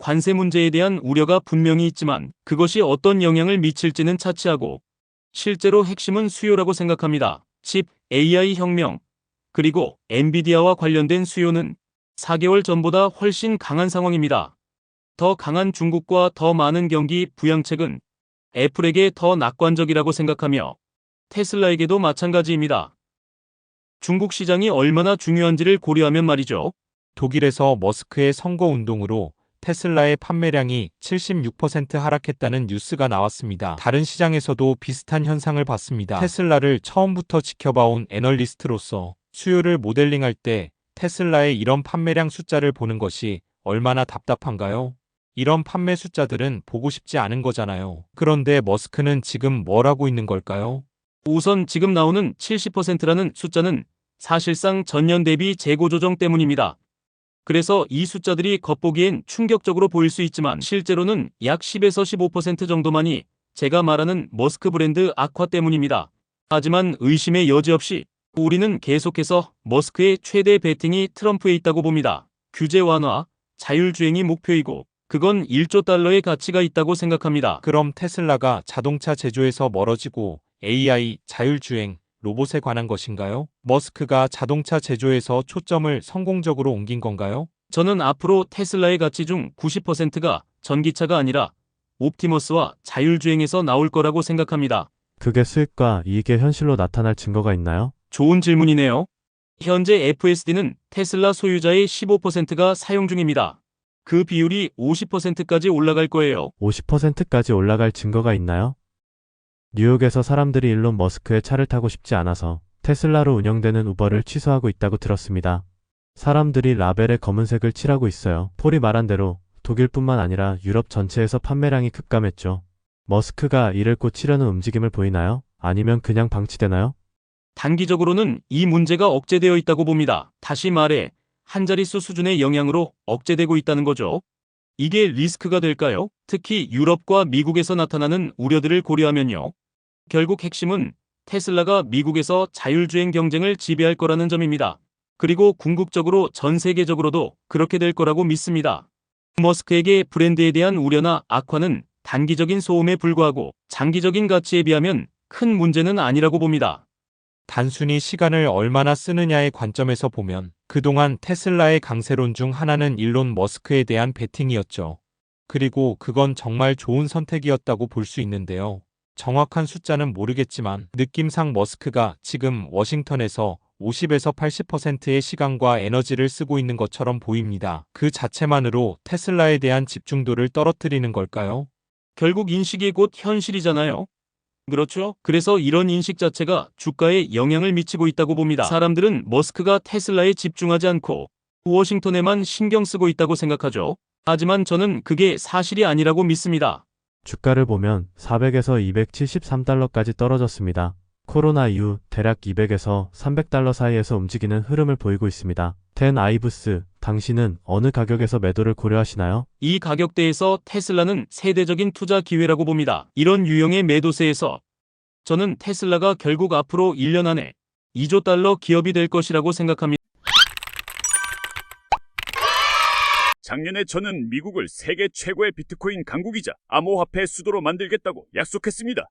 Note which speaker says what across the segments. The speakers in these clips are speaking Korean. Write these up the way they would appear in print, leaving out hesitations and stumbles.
Speaker 1: 관세 문제에 대한 우려가 분명히 있지만 그것이 어떤 영향을 미칠지는 차치하고 실제로 핵심은 수요라고 생각합니다. 칩, AI 혁명, 그리고 엔비디아와 관련된 수요는 4개월 전보다 훨씬 강한 상황입니다. 더 강한 중국과 더 많은 경기 부양책은 애플에게 더 낙관적이라고 생각하며 테슬라에게도 마찬가지입니다. 중국 시장이 얼마나 중요한지를 고려하면 말이죠.
Speaker 2: 독일에서 머스크의 선거운동으로 테슬라의 판매량이 76% 하락했다는 뉴스가 나왔습니다. 다른 시장에서도 비슷한 현상을 봤습니다. 테슬라를 처음부터 지켜봐온 애널리스트로서 수요를 모델링할 때 테슬라의 이런 판매량 숫자를 보는 것이 얼마나 답답한가요? 이런 판매 숫자들은 보고 싶지 않은 거잖아요. 그런데 머스크는 지금 뭘 하고 있는 걸까요?
Speaker 1: 우선 지금 나오는 70%라는 숫자는 사실상 전년 대비 재고 조정 때문입니다. 그래서 이 숫자들이 겉보기엔 충격적으로 보일 수 있지만 실제로는 약 10에서 15% 정도만이 제가 말하는 머스크 브랜드 악화 때문입니다. 하지만 의심의 여지 없이 우리는 계속해서 머스크의 최대 베팅이 트럼프에 있다고 봅니다. 규제 완화, 자율주행이 목표이고 그건 1조 달러의 가치가 있다고 생각합니다.
Speaker 2: 그럼 테슬라가 자동차 제조에서 멀어지고 AI, 자율주행, 로봇에 관한 것인가요? 머스크가 자동차 제조에서 초점을 성공적으로 옮긴 건가요?
Speaker 1: 저는 앞으로 테슬라의 가치 중 90%가 전기차가 아니라 옵티머스와 자율주행에서 나올 거라고 생각합니다.
Speaker 3: 그게 수익과 이익의 현실로 나타날 증거가 있나요?
Speaker 1: 좋은 질문이네요. 현재 FSD는 테슬라 소유자의 15%가 사용 중입니다. 그 비율이 50%까지 올라갈 거예요.
Speaker 3: 50%까지 올라갈 증거가 있나요? 뉴욕에서 사람들이 일론 머스크의 차를 타고 싶지 않아서 테슬라로 운영되는 우버를 취소하고 있다고 들었습니다. 사람들이 라벨에 검은색을 칠하고 있어요. 폴이 말한 대로 독일뿐만 아니라 유럽 전체에서 판매량이 급감했죠. 머스크가 이를 고치려는 움직임을 보이나요? 아니면 그냥 방치되나요?
Speaker 1: 단기적으로는 이 문제가 억제되어 있다고 봅니다. 다시 말해 한 자릿수 수준의 영향으로 억제되고 있다는 거죠. 이게 리스크가 될까요? 특히 유럽과 미국에서 나타나는 우려들을 고려하면요. 결국 핵심은 테슬라가 미국에서 자율주행 경쟁을 지배할 거라는 점입니다. 그리고 궁극적으로 전 세계적으로도 그렇게 될 거라고 믿습니다. 머스크에게 브랜드에 대한 우려나 악화는 단기적인 소음에 불과하고 장기적인 가치에 비하면 큰 문제는 아니라고 봅니다.
Speaker 2: 단순히 시간을 얼마나 쓰느냐의 관점에서 보면 그동안 테슬라의 강세론 중 하나는 일론 머스크에 대한 베팅이었죠. 그리고 그건 정말 좋은 선택이었다고 볼 수 있는데요. 정확한 숫자는 모르겠지만 느낌상 머스크가 지금 워싱턴에서 50에서 80%의 시간과 에너지를 쓰고 있는 것처럼 보입니다. 그 자체만으로 테슬라에 대한 집중도를 떨어뜨리는 걸까요?
Speaker 1: 결국 인식이 곧 현실이잖아요. 그렇죠? 그래서 이런 인식 자체가 주가에 영향을 미치고 있다고 봅니다. 사람들은 머스크가 테슬라에 집중하지 않고 워싱턴에만 신경 쓰고 있다고 생각하죠. 하지만 저는 그게 사실이 아니라고 믿습니다.
Speaker 3: 주가를 보면 400에서 273달러까지 떨어졌습니다. 코로나 이후 대략 200에서 300달러 사이에서 움직이는 흐름을 보이고 있습니다. 댄 아이브스, 당신은 어느 가격에서 매도를 고려하시나요?
Speaker 1: 이 가격대에서 테슬라는 세대적인 투자 기회라고 봅니다. 이런 유형의 매도세에서 저는 테슬라가 결국 앞으로 1년 안에 2조 달러 기업이 될 것이라고 생각합니다.
Speaker 4: 작년에 저는 미국을 세계 최고의 비트코인 강국이자 암호화폐 수도로 만들겠다고 약속했습니다.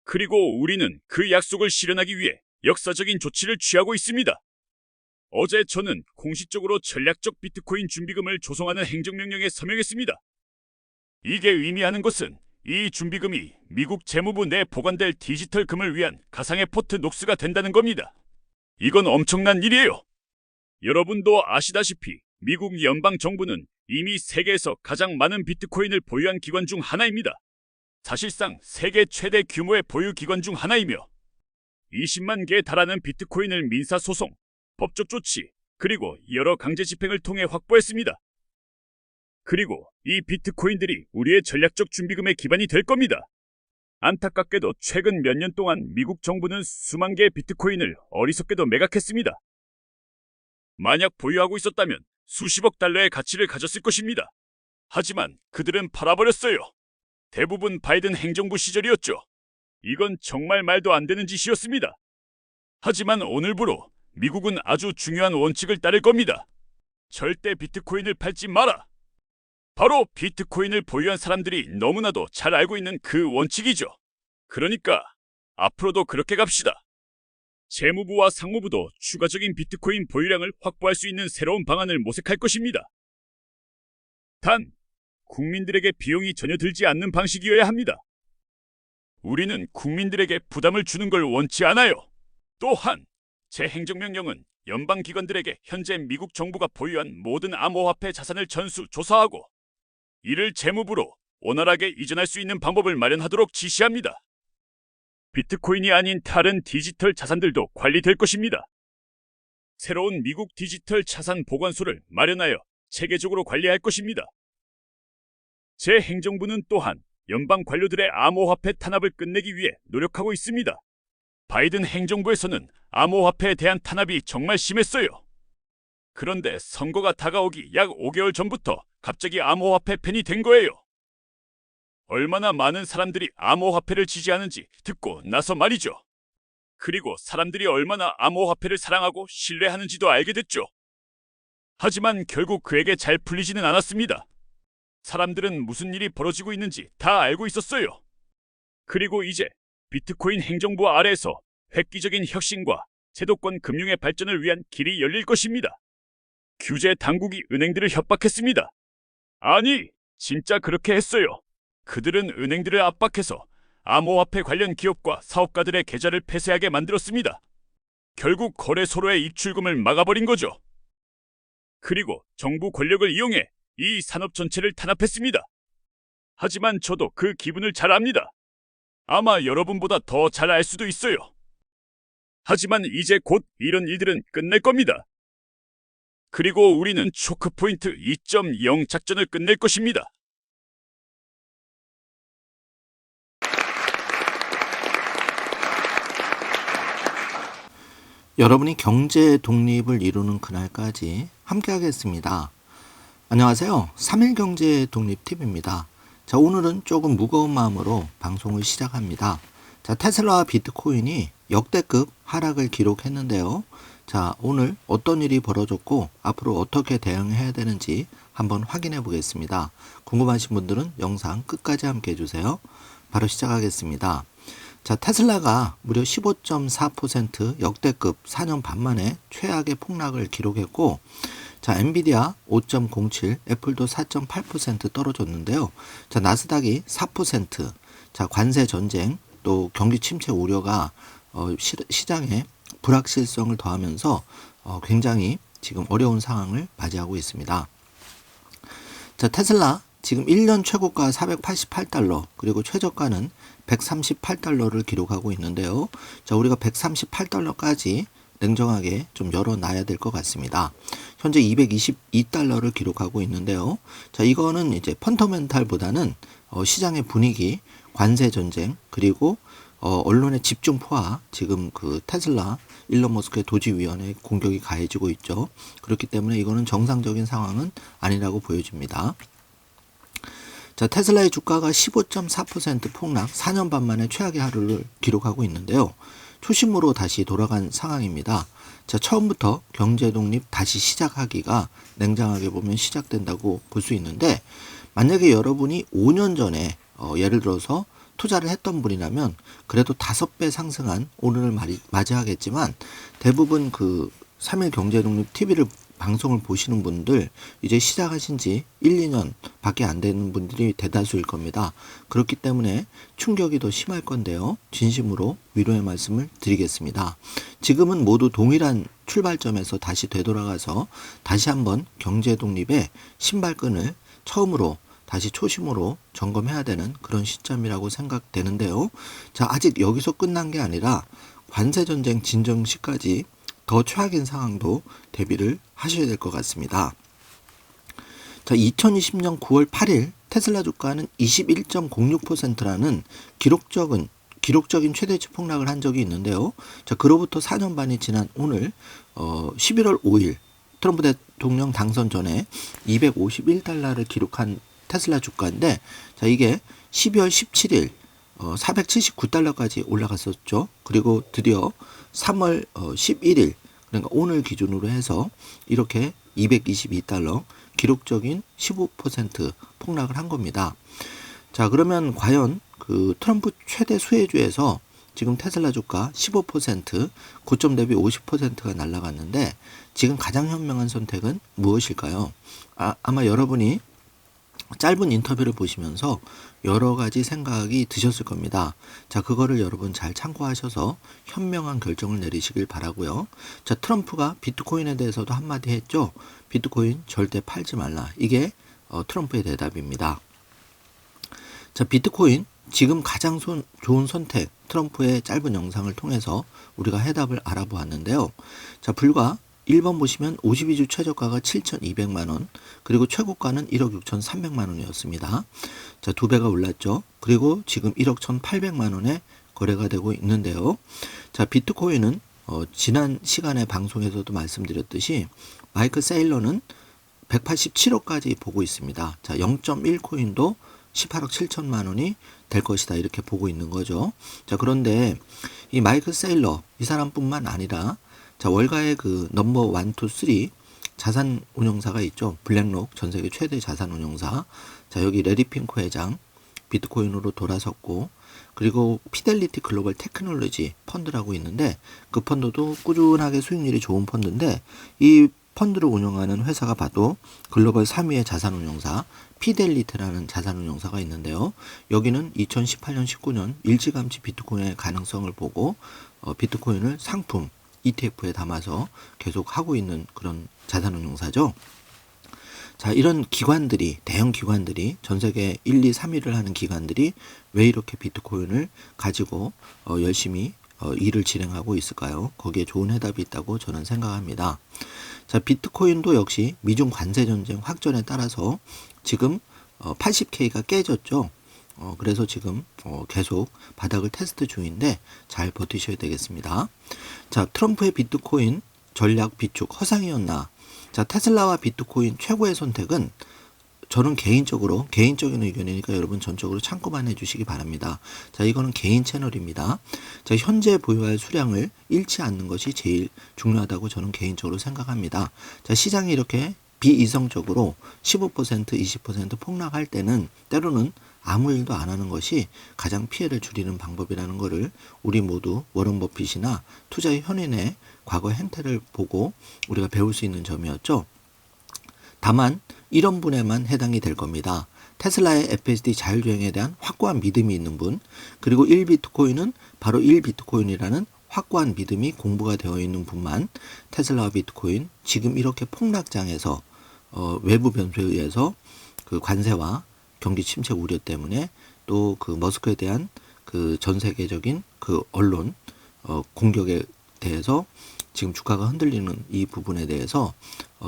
Speaker 4: 그리고 우리는 그 약속을 실현하기 위해 역사적인 조치를 취하고 있습니다. 어제 저는 공식적으로 전략적 비트코인 준비금을 조성하는 행정명령에 서명했습니다. 이게 의미하는 것은 이 준비금이 미국 재무부 내 보관될 디지털 금을 위한 가상의 포트 녹스가 된다는 겁니다. 이건 엄청난 일이에요. 여러분도 아시다시피 미국 연방정부는 이미 세계에서 가장 많은 비트코인을 보유한 기관 중 하나입니다. 사실상 세계 최대 규모의 보유 기관 중 하나이며 20만 개에 달하는 비트코인을 민사소송, 법적 조치, 그리고 여러 강제 집행을 통해 확보했습니다. 그리고 이 비트코인들이 우리의 전략적 준비금의 기반이 될 겁니다. 안타깝게도 최근 몇 년 동안 미국 정부는 수만 개의 비트코인을 어리석게도 매각했습니다. 만약 보유하고 있었다면 수십억 달러의 가치를 가졌을 것입니다. 하지만 그들은 팔아버렸어요. 대부분 바이든 행정부 시절이었죠. 이건 정말 말도 안 되는 짓이었습니다. 하지만 오늘부로 미국은 아주 중요한 원칙을 따를 겁니다. 절대 비트코인을 팔지 마라. 바로 비트코인을 보유한 사람들이 너무나도 잘 알고 있는 그 원칙이죠. 그러니까 앞으로도 그렇게 갑시다. 재무부와 상무부도 추가적인 비트코인 보유량을 확보할 수 있는 새로운 방안을 모색할 것입니다. 단, 국민들에게 비용이 전혀 들지 않는 방식이어야 합니다. 우리는 국민들에게 부담을 주는 걸 원치 않아요. 또한 제 행정명령은 연방기관들에게 현재 미국 정부가 보유한 모든 암호화폐 자산을 전수 조사하고 이를 재무부로 원활하게 이전할 수 있는 방법을 마련하도록 지시합니다. 비트코인이 아닌 다른 디지털 자산들도 관리될 것입니다. 새로운 미국 디지털 자산 보관소를 마련하여 체계적으로 관리할 것입니다. 제 행정부는 또한 연방 관료들의 암호화폐 탄압을 끝내기 위해 노력하고 있습니다. 바이든 행정부에서는 암호화폐에 대한 탄압이 정말 심했어요. 그런데 선거가 다가오기 약 5개월 전부터 갑자기 암호화폐 팬이 된 거예요. 얼마나 많은 사람들이 암호화폐를 지지하는지 듣고 나서 말이죠. 그리고 사람들이 얼마나 암호화폐를 사랑하고 신뢰하는지도 알게 됐죠. 하지만 결국 그에게 잘 풀리지는 않았습니다. 사람들은 무슨 일이 벌어지고 있는지 다 알고 있었어요. 그리고 이제 비트코인 행정부 아래에서 획기적인 혁신과 제도권 금융의 발전을 위한 길이 열릴 것입니다. 규제 당국이 은행들을 협박했습니다. 아니, 진짜 그렇게 했어요. 그들은 은행들을 압박해서 암호화폐 관련 기업과 사업가들의 계좌를 폐쇄하게 만들었습니다. 결국 거래소로의 입출금을 막아버린 거죠. 그리고 정부 권력을 이용해 이 산업 전체를 탄압했습니다. 하지만 저도 그 기분을 잘 압니다. 아마 여러분보다 더 잘 알 수도 있어요. 하지만 이제 곧 이런 일들은 끝낼 겁니다. 그리고 우리는 초크포인트 2.0 작전을 끝낼 것입니다.
Speaker 5: 여러분이 경제 독립을 이루는 그날까지 함께 하겠습니다. 안녕하세요. 3일 경제 독립 팁입니다. 자, 오늘은 조금 무거운 마음으로 방송을 시작합니다. 자, 테슬라와 비트코인이 역대급 하락을 기록했는데요. 자, 오늘 어떤 일이 벌어졌고 앞으로 어떻게 대응해야 되는지 한번 확인해 보겠습니다. 궁금하신 분들은 영상 끝까지 함께 해주세요. 바로 시작하겠습니다. 자, 테슬라가 무려 15.4% 역대급 4년 반 만에 최악의 폭락을 기록했고, 자, 엔비디아 5.07, 애플도 4.8% 떨어졌는데요. 자, 나스닥이 4%, 자, 관세 전쟁, 또 경기 침체 우려가 시장에 불확실성을 더하면서 굉장히 지금 어려운 상황을 맞이하고 있습니다. 자, 테슬라 지금 1년 최고가 488달러, 그리고 최저가는 138달러를 기록하고 있는데요. 자, 우리가 138달러까지 냉정하게 좀 열어놔야 될 것 같습니다. 현재 222달러를 기록하고 있는데요. 자, 이거는 이제 펀더멘탈보다는 시장의 분위기, 관세 전쟁, 그리고 언론의 집중 포화, 지금 그 테슬라, 일론 머스크의 도지위원회 공격이 가해지고 있죠. 그렇기 때문에 이거는 정상적인 상황은 아니라고 보여집니다. 자, 테슬라의 주가가 15.4% 폭락, 4년 반 만에 최악의 하루를 기록하고 있는데요. 초심으로 다시 돌아간 상황입니다. 자, 처음부터 경제 독립 다시 시작하기가 냉정하게 보면 시작된다고 볼 수 있는데, 만약에 여러분이 5년 전에 예를 들어서 투자를 했던 분이라면 그래도 5배 상승한 오늘을 맞이하겠지만, 대부분 그 3일 경제독립 TV를 방송을 보시는 분들 이제 시작하신 지 1, 2년 밖에 안 되는 분들이 대다수일 겁니다. 그렇기 때문에 충격이 더 심할 건데요. 진심으로 위로의 말씀을 드리겠습니다. 지금은 모두 동일한 출발점에서 다시 되돌아가서 다시 한번 경제독립의 신발끈을 처음으로 다시 초심으로 점검해야 되는 그런 시점이라고 생각되는데요. 자, 아직 여기서 끝난 게 아니라 관세전쟁 진정 시까지 더 최악인 상황도 대비를 하셔야 될 것 같습니다. 자, 2020년 9월 8일 테슬라 주가는 21.06%라는 기록적인 최대치 폭락을 한 적이 있는데요. 자, 그로부터 4년 반이 지난 오늘 11월 5일 트럼프 대통령 당선 전에 251달러를 기록한 테슬라 주가인데, 자, 이게 12월 17일 479달러까지 올라갔었죠. 그리고 드디어 3월 11일, 그러니까 오늘 기준으로 해서 이렇게 222달러, 기록적인 15% 폭락을 한 겁니다. 자, 그러면 과연 그 트럼프 최대 수혜주에서 지금 테슬라 주가 15%, 고점 대비 50%가 날아갔는데 지금 가장 현명한 선택은 무엇일까요? 아마 여러분이 짧은 인터뷰를 보시면서 여러 가지 생각이 드셨을 겁니다. 자, 그거를 여러분 잘 참고하셔서 현명한 결정을 내리시길 바라고요. 자, 트럼프가 비트코인에 대해서도 한마디 했죠. 비트코인 절대 팔지 말라. 이게 트럼프의 대답입니다. 자, 비트코인 지금 가장 좋은 선택, 트럼프의 짧은 영상을 통해서 우리가 해답을 알아보았는데요. 자, 불과 1번 보시면 52주 최저가가 7,200만 원, 그리고 최고가는 1억 6,300만 원이었습니다. 자, 2배가 올랐죠. 그리고 지금 1억 1,800만 원에 거래가 되고 있는데요. 자, 비트코인은 지난 시간에 방송에서도 말씀드렸듯이 마이크 세일러는 187억까지 보고 있습니다. 자, 0.1코인도 18억 7천만 원이 될 것이다, 이렇게 보고 있는 거죠. 자, 그런데 이 마이크 세일러 이 사람뿐만 아니라 자, 월가의 그 넘버 1, 2, 3 자산 운용사가 있죠. 블랙록, 전 세계 최대 자산 운용사. 자, 여기 레리 핑코 회장 비트코인으로 돌아섰고, 그리고 피델리티 글로벌 테크놀로지 펀드라고 있는데 그 펀드도 꾸준하게 수익률이 좋은 펀드인데, 이 펀드를 운영하는 회사가 봐도 글로벌 3위의 자산 운용사 피델리티라는 자산 운용사가 있는데요. 여기는 2018년 19년 일찌감치 비트코인의 가능성을 보고 비트코인을 상품 ETF에 담아서 계속 하고 있는 그런 자산운용사죠. 자, 이런 기관들이, 대형 기관들이, 전 세계 1, 2, 3위를 하는 기관들이 왜 이렇게 비트코인을 가지고 열심히 일을 진행하고 있을까요? 거기에 좋은 해답이 있다고 저는 생각합니다. 자, 비트코인도 역시 미중 관세 전쟁 확전에 따라서 지금 80K가 깨졌죠. 그래서 지금 계속 바닥을 테스트 중인데 잘 버티셔야 되겠습니다. 자, 트럼프의 비트코인 전략 비축 허상이었나? 자, 테슬라와 비트코인 최고의 선택은 저는 개인적인 의견이니까 여러분 전적으로 참고만 해주시기 바랍니다. 자, 이거는 개인 채널입니다. 자, 현재 보유할 수량을 잃지 않는 것이 제일 중요하다고 저는 개인적으로 생각합니다. 자, 시장이 이렇게 비이성적으로 15%, 20% 폭락할 때는 때로는 아무 일도 안 하는 것이 가장 피해를 줄이는 방법이라는 것을 우리 모두 워런 버핏이나 투자의 현인의 과거 행태를 보고 우리가 배울 수 있는 점이었죠. 다만 이런 분에만 해당이 될 겁니다. 테슬라의 FSD 자율주행에 대한 확고한 믿음이 있는 분, 그리고 1비트코인은 바로 1비트코인이라는 확고한 믿음이 공부가 되어 있는 분만 테슬라와 비트코인 지금 이렇게 폭락장에서 외부 변수에 의해서 그 관세와 경기 침체 우려 때문에 또 그 머스크에 대한 그 전 세계적인 그 언론 공격에 대해서 지금 주가가 흔들리는 이 부분에 대해서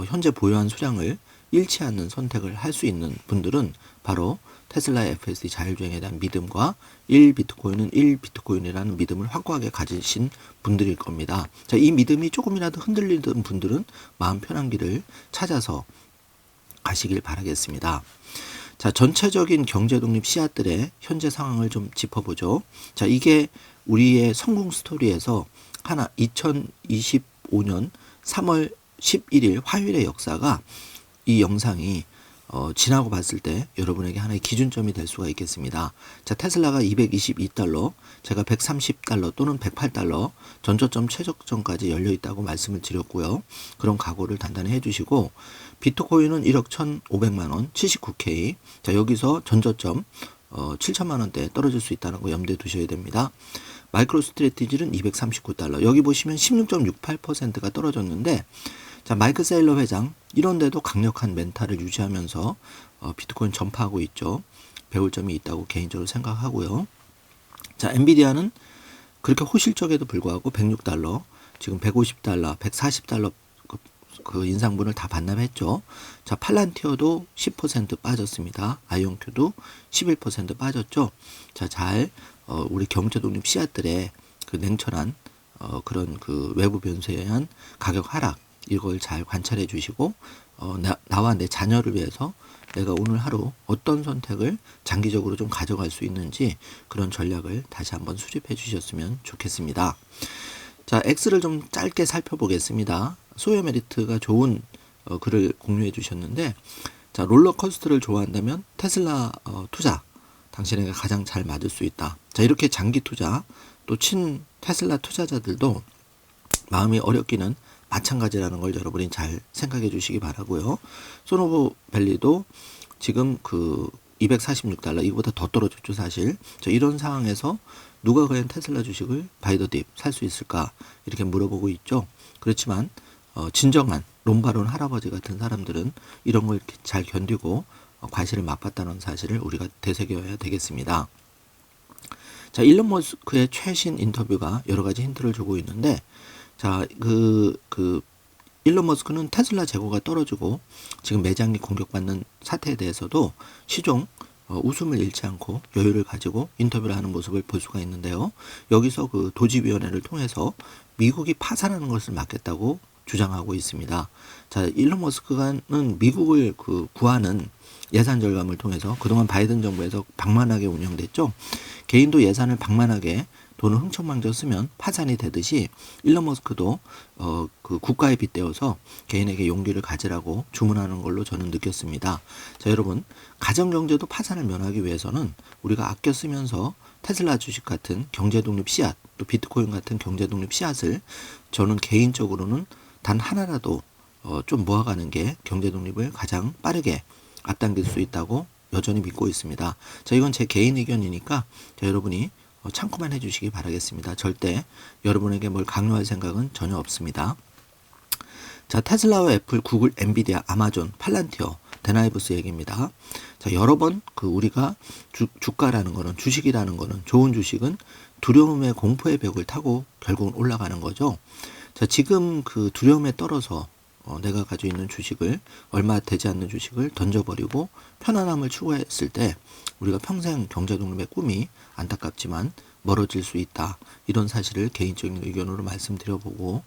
Speaker 5: 현재 보유한 수량을 잃지 않는 선택을 할 수 있는 분들은 바로 테슬라의 FSD 자율주행에 대한 믿음과 1비트코인은 1비트코인이라는 믿음을 확고하게 가지신 분들일 겁니다. 자, 이 믿음이 조금이라도 흔들리던 분들은 마음 편한 길을 찾아서 가시길 바라겠습니다. 자, 전체적인 경제 독립 씨앗들의 현재 상황을 좀 짚어보죠. 자, 이게 우리의 성공 스토리에서 하나 2025년 3월 11일 화요일의 역사가 이 영상이 지나고 봤을 때 여러분에게 하나의 기준점이 될 수가 있겠습니다. 자, 테슬라가 222달러, 제가 130달러 또는 108달러 전저점 최저점까지 열려 있다고 말씀을 드렸고요. 그런 각오를 단단히 해주시고, 비트코인은 1억 1,500만 원, 79K. 자, 여기서 전저점 7천만 원대 떨어질 수 있다는 거 염두에 두셔야 됩니다. 마이크로 스트래티지는 239달러. 여기 보시면 16.68%가 떨어졌는데, 자, 마이크 세일러 회장 이런데도 강력한 멘탈을 유지하면서 비트코인 전파하고 있죠. 배울 점이 있다고 개인적으로 생각하고요. 자, 엔비디아는 그렇게 호실적에도 불구하고 106달러, 지금 150달러, 140달러 그 인상분을 다 반납했죠. 자, 팔란티어도 10% 빠졌습니다. 아이온큐도 11% 빠졌죠. 자, 잘 우리 경제 독립 씨앗들의 그 냉철한 그런 그 외부 변수에 의한 가격 하락, 이걸 잘 관찰해 주시고 나와 내 자녀를 위해서 내가 오늘 하루 어떤 선택을 장기적으로 좀 가져갈 수 있는지 그런 전략을 다시 한번 수립해 주셨으면 좋겠습니다. 자, X를 좀 짧게 살펴보겠습니다. 소요 메리트가 좋은 글을 공유해 주셨는데, 자, 롤러코스터를 좋아한다면 테슬라 투자 당신에게 가장 잘 맞을 수 있다. 자, 이렇게 장기 투자 또 친 테슬라 투자자들도 마음이 어렵기는 마찬가지라는 걸 여러분이 잘 생각해 주시기 바라고요. 소노부 밸리도 지금 그 246달러 이거보다 더 떨어졌죠 사실. 자, 이런 상황에서 누가 과연 테슬라 주식을 바이 더 딥 살 수 있을까 이렇게 물어보고 있죠. 그렇지만 진정한 롬바론 할아버지 같은 사람들은 이런 걸 이렇게 잘 견디고 과실을 맛봤다는 사실을 우리가 되새겨야 되겠습니다. 자, 일론 머스크의 최신 인터뷰가 여러 가지 힌트를 주고 있는데, 자, 일론 머스크는 테슬라 재고가 떨어지고 지금 매장이 공격받는 사태에 대해서도 시종 웃음을 잃지 않고 여유를 가지고 인터뷰를 하는 모습을 볼 수가 있는데요. 여기서 그 도지위원회를 통해서 미국이 파산하는 것을 막겠다고 주장하고 있습니다. 자, 일론 머스크는 미국을 구하는 예산 절감을 통해서 그동안 바이든 정부에서 방만하게 운영됐죠. 개인도 예산을 방만하게 돈을 흥청망청 쓰면 파산이 되듯이 일론 머스크도 그 국가에 빗대어서 개인에게 용기를 가지라고 주문하는 걸로 저는 느꼈습니다. 자, 여러분, 가정경제도 파산을 면하기 위해서는 우리가 아껴 쓰면서 테슬라 주식 같은 경제독립 씨앗, 또 비트코인 같은 경제독립 씨앗을 저는 개인적으로는 단 하나라도 좀 모아가는 게 경제독립을 가장 빠르게 앞당길 수 있다고 여전히 믿고 있습니다. 자, 이건 제 개인 의견이니까 자, 여러분이 참고만 해주시기 바라겠습니다. 절대 여러분에게 뭘 강요할 생각은 전혀 없습니다. 자, 테슬라와 애플, 구글, 엔비디아, 아마존, 팔란티어, 데나이브스 얘기입니다. 자, 여러 번 우리가 주가라는 거는, 주식이라는 거는, 좋은 주식은 두려움의 공포의 벽을 타고 결국은 올라가는 거죠. 자, 지금 그 두려움에 떨어서 내가 가지고 있는 주식을, 얼마 되지 않는 주식을 던져버리고 편안함을 추구했을 때 우리가 평생 경제독립의 꿈이 안타깝지만 멀어질 수 있다. 이런 사실을 개인적인 의견으로 말씀드려보고,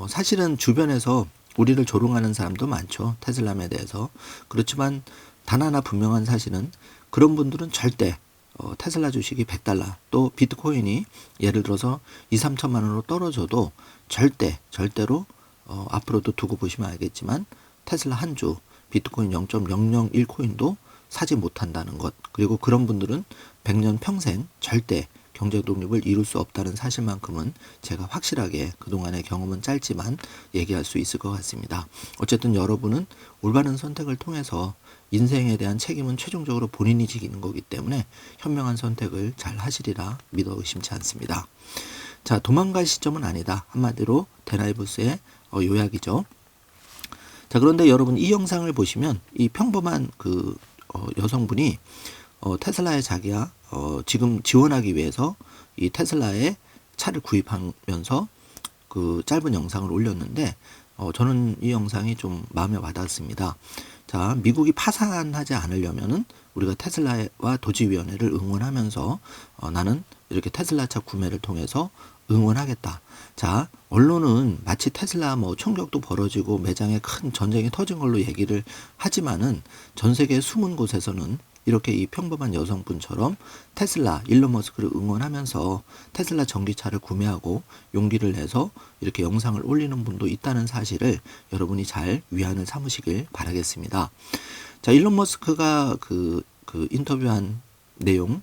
Speaker 5: 사실은 주변에서 우리를 조롱하는 사람도 많죠. 테슬라에 대해서. 그렇지만 단 하나 분명한 사실은 그런 분들은 절대 테슬라 주식이 100달러 또 비트코인이 예를 들어서 2, 3천만 원으로 떨어져도 절대로 앞으로도 두고 보시면 알겠지만 테슬라 한 주, 비트코인 0.001 코인도 사지 못한다는 것. 그리고 그런 분들은 100년 평생 절대 경제 독립을 이룰 수 없다는 사실만큼은 제가 확실하게 그동안의 경험은 짧지만 얘기할 수 있을 것 같습니다. 어쨌든 여러분은 올바른 선택을 통해서 인생에 대한 책임은 최종적으로 본인이 지기는 거기 때문에 현명한 선택을 잘 하시리라 믿어 의심치 않습니다. 자, 도망갈 시점은 아니다. 한마디로 데나이브스의 요약이죠. 자, 그런데 여러분 이 영상을 보시면 이 평범한 그 여성분이 테슬라의 자기야 지금 지원하기 위해서 이 테슬라의 차를 구입하면서 그 짧은 영상을 올렸는데 저는 이 영상이 좀 마음에 와닿았습니다. 자, 미국이 파산하지 않으려면은 우리가 테슬라와 도지위원회를 응원하면서 나는 이렇게 테슬라 차 구매를 통해서 응원하겠다. 자, 언론은 마치 테슬라 총격도 벌어지고 매장에 큰 전쟁이 터진 걸로 얘기를 하지만은 전 세계 숨은 곳에서는 이렇게 이 평범한 여성분처럼 테슬라, 일론 머스크를 응원하면서 테슬라 전기차를 구매하고 용기를 내서 이렇게 영상을 올리는 분도 있다는 사실을 여러분이 잘 위안을 삼으시길 바라겠습니다. 자, 일론 머스크가 그 인터뷰한 내용,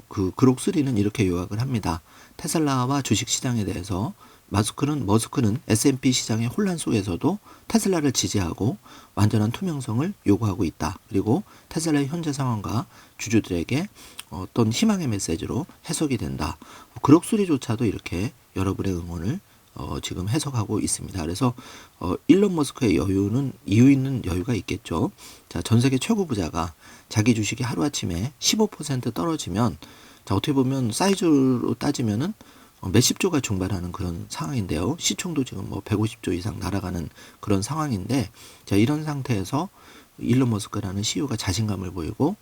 Speaker 5: 그 그록 3는 이렇게 요약을 합니다. 테슬라와 주식 시장에 대해서 머스크는 S&P 시장의 혼란 속에서도 테슬라를 지지하고 완전한 투명성을 요구하고 있다. 그리고 테슬라의 현재 상황과 주주들에게 어떤 희망의 메시지로 해석이 된다. 그록 3조차도 이렇게 여러분의 응원을 지금 해석하고 있습니다. 그래서 일론 머스크의 여유는 이유 있는 여유가 있겠죠. 자, 전 세계 최고 부자가 자기 주식이 하루아침에 15% 떨어지면 자, 어떻게 보면 사이즈로 따지면은 몇십 조가 중반하는 그런 상황인데요. 시총도 지금 150조 이상 날아가는 그런 상황인데, 자, 이런 상태에서 일론 머스크라는 CEO가 자신감을 보이고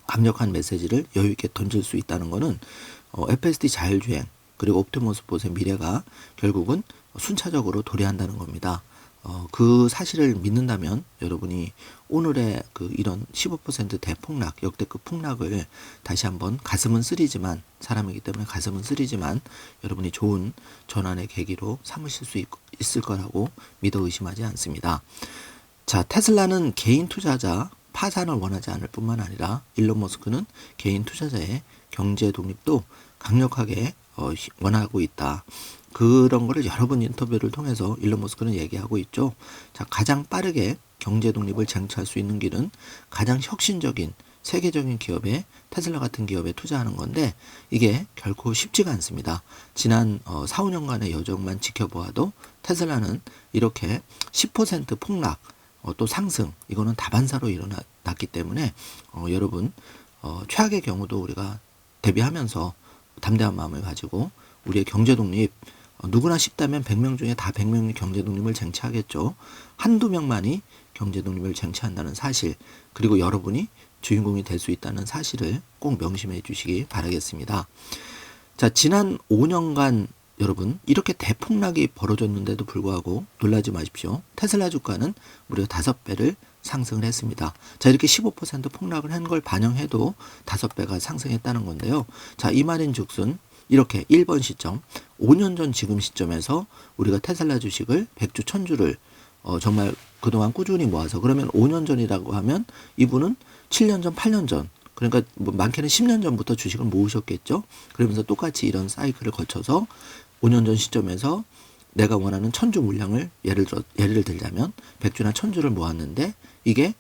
Speaker 5: 강력한 메시지를 여유 있게 던질 수 있다는 것은 FSD 자율주행 그리고 옵티머스 봇의 미래가 결국은 순차적으로 도래한다는 겁니다. 그 사실을 믿는다면 여러분이 오늘의 그 이런 15% 대폭락, 역대급 폭락을 다시 한번 가슴은 쓰리지만, 사람이기 때문에 가슴은 쓰리지만 여러분이 좋은 전환의 계기로 삼으실 수 있을 거라고 믿어 의심하지 않습니다. 자, 테슬라는 개인 투자자 파산을 원하지 않을 뿐만 아니라 일론 머스크는 개인 투자자의 경제 독립도 강력하게 원하고 있다. 그런 거를 여러 번 인터뷰를 통해서 일론 머스크는 얘기하고 있죠. 자, 가장 빠르게 경제 독립을 쟁취할 수 있는 길은 가장 혁신적인 세계적인 기업에, 테슬라 같은 기업에 투자하는 건데 이게 결코 쉽지가 않습니다. 지난 4, 5년간의 여정만 지켜보아도 테슬라는 이렇게 10% 폭락, 또 상승, 이거는 다반사로 일어났기 때문에 여러분 최악의 경우도 우리가 대비하면서 담대한 마음을 가지고 우리의 경제 독립, 누구나 쉽다면 100명 중에 다 100명이 경제 독립을 쟁취하겠죠. 한두 명만이 경제 독립을 쟁취한다는 사실, 그리고 여러분이 주인공이 될 수 있다는 사실을 꼭 명심해 주시기 바라겠습니다. 자, 지난 5년간 여러분 이렇게 대폭락이 벌어졌는데도 불구하고 놀라지 마십시오. 테슬라 주가는 무려 5배를 상승을 했습니다. 자, 이렇게 15% 폭락을 한 걸 반영해도 5배가 상승했다는 건데요. 자, 이 말인즉슨 이렇게 1번 시점, 5년 전 지금 시점에서 우리가 테슬라 주식을 100주, 1000주를 정말 그동안 꾸준히 모아서, 그러면 5년 전이라고 하면 이분은 7년 전, 8년 전, 그러니까 뭐 많게는 10년 전부터 주식을 모으셨겠죠. 그러면서 똑같이 이런 사이클을 거쳐서 5년 전 시점에서 내가 원하는 1000주 물량을 예를 들자면 100주나 1000주를 모았는데 이게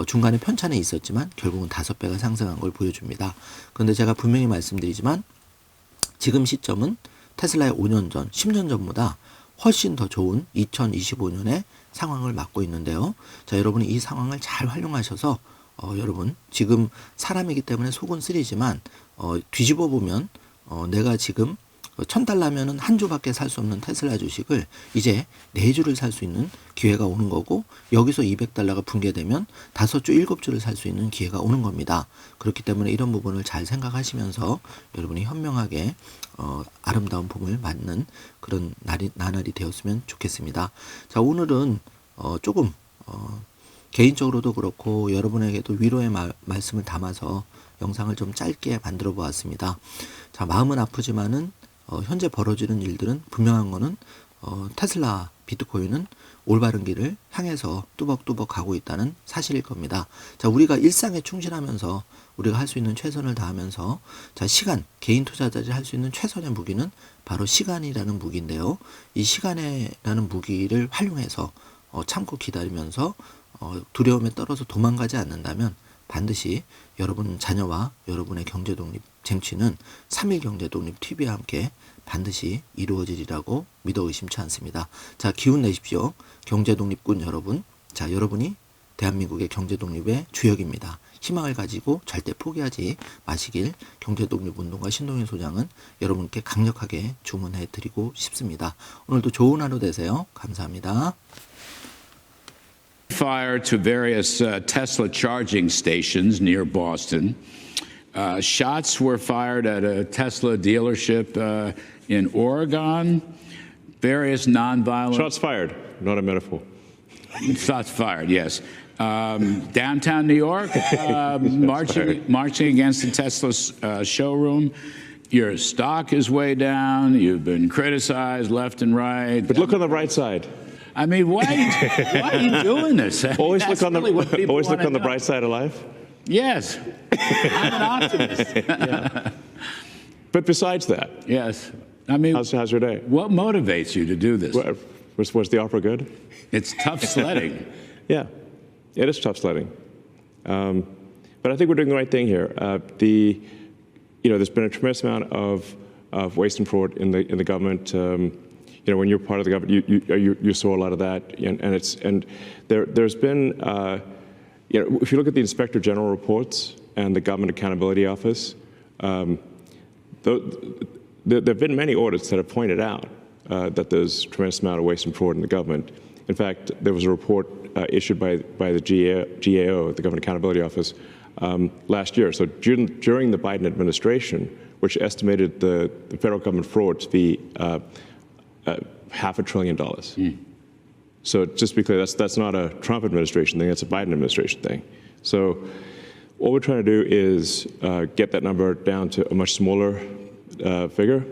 Speaker 5: 중간에 편차는 있었지만 결국은 5배가 상승한 걸 보여줍니다. 그런데 제가 분명히 말씀드리지만 지금 시점은 테슬라의 5년 전, 10년 전보다 훨씬 더 좋은 2025년의 상황을 맞고 있는데요. 자, 여러분이 이 상황을 잘 활용하셔서 여러분 지금 사람이기 때문에 속은 쓰리지만 뒤집어 보면 내가 지금 $1000면은 한 주밖에 살 수 없는 테슬라 주식을 이제 4주를 살 수 있는 기회가 오는 거고, 여기서 $200가 붕괴되면 5주, 7주를 살 수 있는 기회가 오는 겁니다. 그렇기 때문에 이런 부분을 잘 생각하시면서 여러분이 현명하게 아름다운 봄을 맞는 그런 나날이 되었으면 좋겠습니다. 자, 오늘은 조금 개인적으로도 그렇고 여러분에게도 위로의 말씀을 담아서 영상을 좀 짧게 만들어 보았습니다. 자, 마음은 아프지만은 현재 벌어지는 일들은 분명한 거는 테슬라 비트코인은 올바른 길을 향해서 뚜벅뚜벅 가고 있다는 사실일 겁니다. 자, 우리가 일상에 충실하면서 우리가 할 수 있는 최선을 다하면서, 자, 시간, 개인 투자자들이 할 수 있는 최선의 무기는 바로 시간이라는 무기인데요. 이 시간이라는 무기를 활용해서 참고 기다리면서 두려움에 떨어서 도망가지 않는다면 반드시 여러분 자녀와 여러분의 경제 독립 쟁취는 3일 경제 독립 TV와 함께 반드시 이루어지리라고 믿어 의심치 않습니다. 자, 기운 내십시오. 경제 독립군 여러분. 자, 여러분이 대한민국의 경제 독립의 주역입니다. 희망을 가지고 절대 포기하지 마시길 경제 독립 운동가 신동현 소장은 여러분께 강력하게 주문해 드리고 싶습니다. 오늘도 좋은 하루 되세요. 감사합니다.
Speaker 6: Fire to various Tesla charging stations near Boston. Shots were fired at a Tesla dealership in Oregon. Various nonviolent
Speaker 7: Shots fired, not a metaphor.
Speaker 6: shots fired. Yes. Downtown New York, marching against the Tesla showroom. Your stock is way down. You've been criticized left and right.
Speaker 7: But look on the bright side.
Speaker 6: I mean, why are you doing this?
Speaker 7: Always
Speaker 6: That's
Speaker 7: look on
Speaker 6: really what
Speaker 7: the
Speaker 6: people
Speaker 7: always look
Speaker 6: wanna
Speaker 7: on the
Speaker 6: know.
Speaker 7: bright side of life.
Speaker 6: Yes, I'm an optimist.
Speaker 7: But besides that,
Speaker 6: Yes, I mean,
Speaker 7: how's your day?
Speaker 6: what motivates you to do this?
Speaker 7: Was the opera good?
Speaker 6: It's tough sledding.
Speaker 7: Yeah, it is tough sledding. But I think we're doing the right thing here. There's been a tremendous amount of waste and fraud in the government. When you're part of the government, you saw a lot of that, and there's been, if you look at the Inspector General reports and the Government Accountability Office, there have been many audits that have pointed out that there's a tremendous amount of waste and fraud in the government. In fact, there was a report issued by the GAO, the Government Accountability Office, last year. So during the Biden administration, which estimated the federal government fraud to be $500 billion. So just be clear, that's not a Trump administration thing, that's a Biden administration thing. So what we're trying to do is get that number down to a much smaller figure,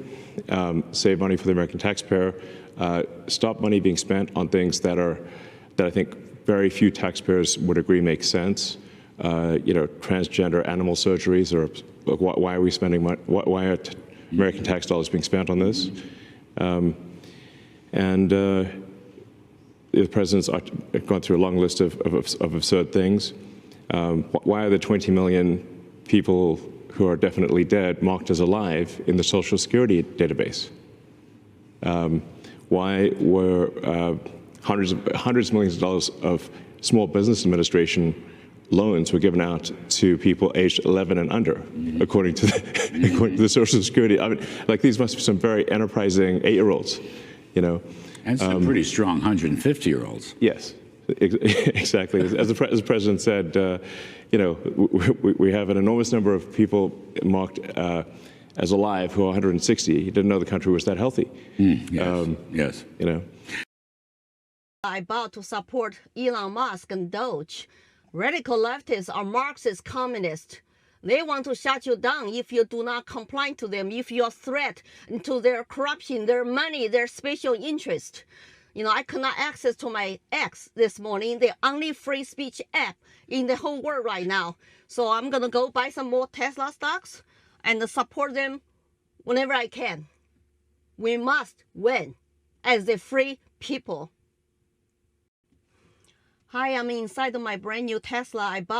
Speaker 7: save money for the American taxpayer, stop money being spent on things that I think very few taxpayers would agree make sense. Transgender animal surgeries, or why are we spending money? Why are American tax dollars being spent on this? The president's gone through a long list of absurd things. Why are the 20 million people who are definitely dead marked as alive in the Social Security database? Why were hundreds of millions of dollars of Small Business Administration loans were given out to people aged 11 and under, according to the Social Security? I mean, like, these must be some very enterprising 8-year-olds, you know.
Speaker 6: And some pretty strong 150-year-olds.
Speaker 7: Yes, exactly. As the president said, we have an enormous number of people marked as alive who are 160. He didn't know the country was that healthy.
Speaker 6: Yes.
Speaker 7: You know.
Speaker 8: I vow to support Elon Musk and Doge. Radical leftists are Marxist communists. They want to shut you down if you do not comply to them, if you're a threat to their corruption, their money, their special interest. I cannot access to my X this morning, the only free speech app in the whole world right now. So I'm going to go buy some more Tesla stocks and support them whenever I can. We must win as the free people. Hi, I'm inside of my brand new Tesla I bought